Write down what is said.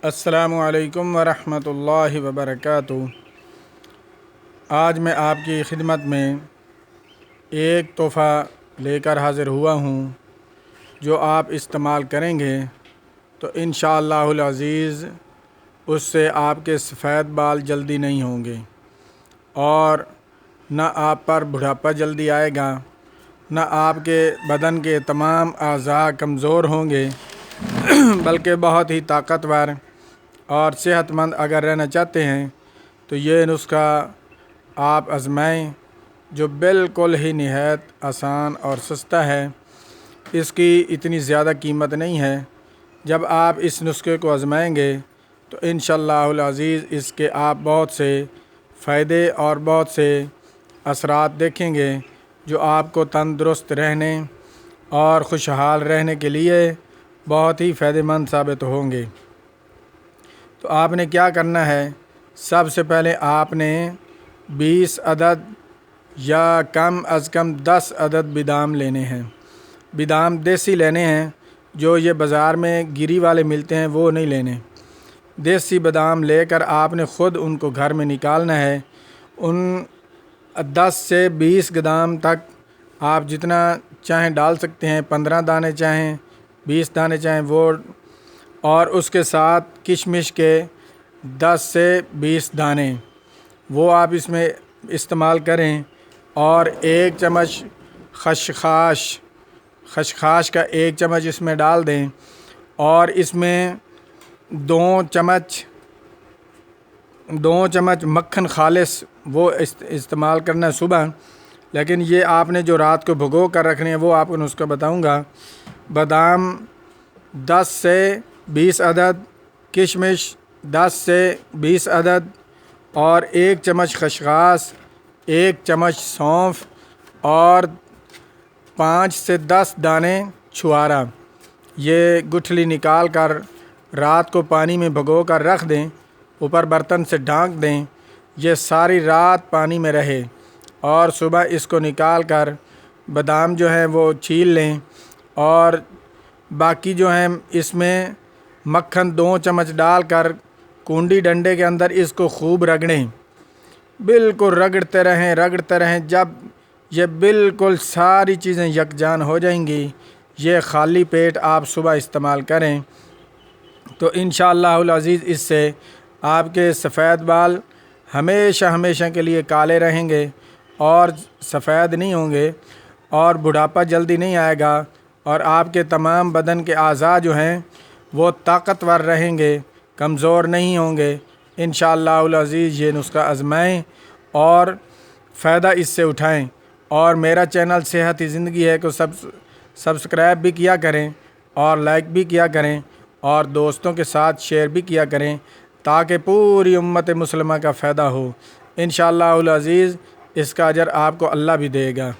السلام علیکم ورحمۃ اللہ وبرکاتہ۔ آج میں آپ کی خدمت میں ایک تحفہ لے کر حاضر ہوا ہوں جو آپ استعمال کریں گے تو انشاءاللہ العزیز اس سے آپ کے سفید بال جلدی نہیں ہوں گے اور نہ آپ پر بڑھاپا جلدی آئے گا، نہ آپ کے بدن کے تمام اعضاء کمزور ہوں گے بلکہ بہت ہی طاقتور اور صحت مند اگر رہنا چاہتے ہیں تو یہ نسخہ آپ آزمائیں، جو بالکل ہی نہایت آسان اور سستا ہے۔ اس کی اتنی زیادہ قیمت نہیں ہے۔ جب آپ اس نسخے کو آزمائیں گے تو انشاءاللہ العزیز اس کے آپ بہت سے فائدے اور بہت سے اثرات دیکھیں گے جو آپ کو تندرست رہنے اور خوشحال رہنے کے لیے بہت ہی فائدہ مند ثابت ہوں گے۔ تو آپ نے کیا کرنا ہے، سب سے پہلے آپ نے 20 عدد یا کم از کم 10 عدد بادام لینے ہیں۔ بادام دیسی لینے ہیں، جو یہ بازار میں گری والے ملتے ہیں وہ نہیں لینے۔ دیسی بادام لے کر آپ نے خود ان کو گھر میں نکالنا ہے۔ ان 10 سے 20 بادام تک آپ جتنا چاہیں ڈال سکتے ہیں، 15 دانے چاہیں، 20 دانے چاہیں وہ، اور اس کے ساتھ کشمش کے 10 سے 20 دانے وہ آپ اس میں استعمال کریں، اور 1 چمچ خشخاش کا 1 چمچ اس میں ڈال دیں، اور اس میں 2 چمچ مکھن خالص وہ استعمال کرنا ہے صبح، لیکن یہ آپ نے جو رات کو بھگو کر رکھنے ہیں وہ آپ کو نسخہ بتاؤں گا۔ بادام 10 سے 20 عدد، کشمش 10 سے 20 عدد، اور 1 چمچ خشخاش، 1 چمچ سونف، اور 5 سے 10 دانے چھوارا۔ یہ گٹھلی نکال کر رات کو پانی میں بھگو کر رکھ دیں، اوپر برتن سے ڈھانک دیں، یہ ساری رات پانی میں رہے، اور صبح اس کو نکال کر بادام جو ہیں وہ چھیل لیں، اور باقی جو ہیں اس میں مکھن 2 چمچ ڈال کر کنڈی ڈنڈے کے اندر اس کو خوب رگڑیں، بالکل رگڑتے رہیں۔ جب یہ بالکل ساری چیزیں یکجان ہو جائیں گی، یہ خالی پیٹ آپ صبح استعمال کریں تو انشاءاللہ العزیز اس سے آپ کے سفید بال ہمیشہ کے لیے کالے رہیں گے اور سفید نہیں ہوں گے، اور بڑھاپا جلدی نہیں آئے گا، اور آپ کے تمام بدن کے اعضاء جو ہیں وہ طاقتور رہیں گے، کمزور نہیں ہوں گے۔ انشاءاللہ العزیز یہ نسخہ آزمائیں اور فائدہ اس سے اٹھائیں، اور میرا چینل صحت ہی زندگی ہے کو سبسکرائب بھی کیا کریں، اور لائک بھی کیا کریں، اور دوستوں کے ساتھ شیئر بھی کیا کریں، تاکہ پوری امت مسلمہ کا فائدہ ہو۔ انشاءاللہ العزیز اس کا اجر آپ کو اللہ بھی دے گا۔